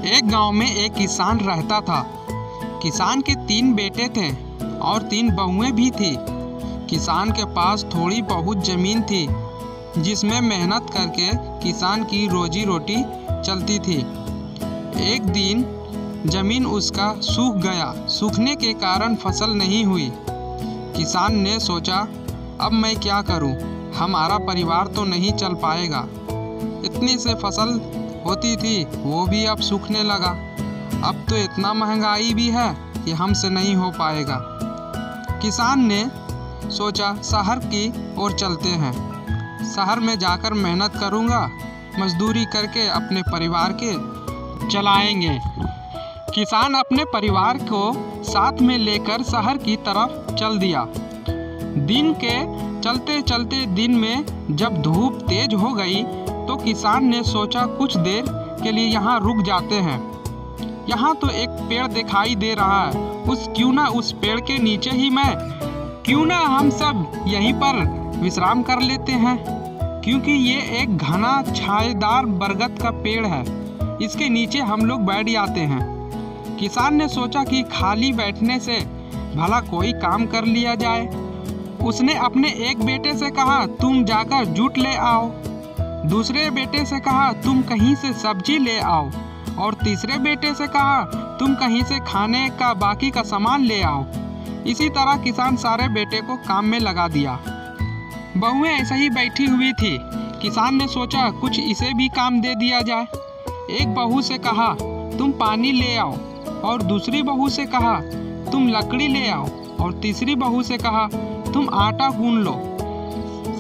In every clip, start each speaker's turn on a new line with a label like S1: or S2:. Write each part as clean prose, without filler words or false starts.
S1: एक गांव में एक किसान रहता था। किसान के 3 बेटे थे और 3 बहुएं भी थी। किसान के पास थोड़ी बहुत ज़मीन थी जिसमें मेहनत करके किसान की रोजी रोटी चलती थी। एक दिन ज़मीन उसका सूख गया। सूखने के कारण फसल नहीं हुई। किसान ने सोचा, अब मैं क्या करूं? हमारा परिवार तो नहीं चल पाएगा। इतनी से फसल होती थी वो भी अब सूखने लगा। अब तो इतना महंगाई भी है कि हमसे नहीं हो पाएगा। किसान ने सोचा, शहर की ओर चलते हैं। शहर में जाकर मेहनत करूंगा, मजदूरी करके अपने परिवार के चलाएंगे। किसान अपने परिवार को साथ में लेकर शहर की तरफ चल दिया। दिन के चलते चलते दिन में जब धूप तेज हो गई तो किसान ने सोचा, कुछ देर के लिए यहाँ रुक जाते हैं। यहाँ तो एक पेड़ दिखाई दे रहा है, क्यों ना उस पेड़ के नीचे ही क्यों ना हम सब यहीं पर विश्राम कर लेते हैं, क्योंकि ये एक घना छायेदार बरगद का पेड़ है। इसके नीचे हम लोग बैठ जाते हैं। किसान ने सोचा कि खाली बैठने से भला कोई काम कर लिया जाए। उसने अपने एक बेटे से कहा, तुम जाकर जूट ले आओ। दूसरे बेटे से कहा, तुम कहीं से सब्जी ले आओ। और तीसरे बेटे से कहा, तुम कहीं से खाने का बाकी का सामान ले आओ। इसी तरह किसान सारे बेटे को काम में लगा दिया। बहुएं ऐसे ही बैठी हुई थी। किसान ने सोचा, कुछ इसे भी काम दे दिया जाए। एक बहू से कहा, तुम पानी ले आओ। और दूसरी बहू से कहा, तुम लकड़ी ले आओ। और तीसरी बहू से कहा, तुम आटा गूंद लो।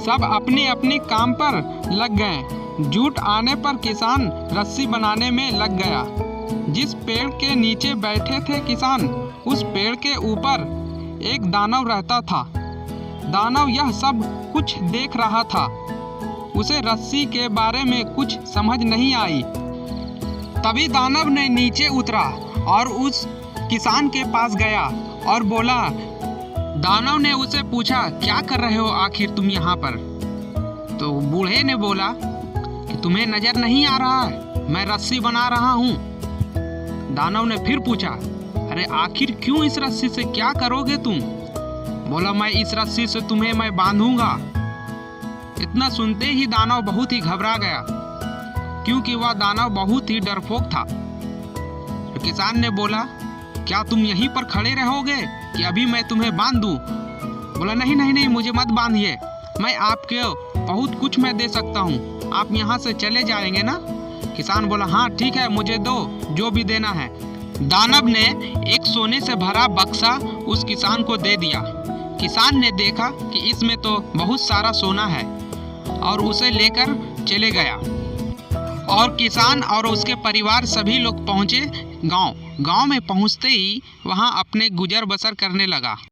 S1: सब अपने अपने काम पर लग गए। जूट आने पर किसान रस्सी बनाने में लग गया। जिस पेड़ के नीचे बैठे थे किसान, उस पेड़ के ऊपर एक दानव रहता था। दानव यह सब कुछ देख रहा था। उसे रस्सी के बारे में कुछ समझ नहीं आई। तभी दानव ने नीचे उतरा और उस किसान के पास गया और बोला। दानव ने उसे पूछा, क्या कर रहे हो आखिर तुम यहाँ पर? तो बूढ़े ने बोला कि तुम्हें नजर नहीं आ रहा है, मैं रस्सी बना रहा हूँ। दानव ने फिर पूछा, अरे आखिर क्यों इस रस्सी से क्या करोगे तुम? बोला, मैं इस रस्सी से तुम्हें मैं बांधूंगा। इतना सुनते ही दानव बहुत ही घबरा गया, क्योंकि वह दानव बहुत ही डरपोक था। तो किसान ने बोला, क्या तुम यहीं पर खड़े रहोगे कि अभी मैं तुम्हें बांध दूं? बोला, नहीं नहीं नहीं, मुझे मत बांधिए, मैं आपको बहुत कुछ मैं दे सकता हूँ, आप यहाँ से चले जाएंगे ना? किसान बोला, हाँ ठीक है, मुझे दो जो भी देना है। दानव ने एक सोने से भरा बक्सा उस किसान को दे दिया। किसान ने देखा कि इसमें तो बहुत सारा सोना है और उसे लेकर चले गया। और किसान और उसके परिवार सभी लोग पहुँचे गांव में पहुँचते ही वहां अपने गुजर बसर करने लगा।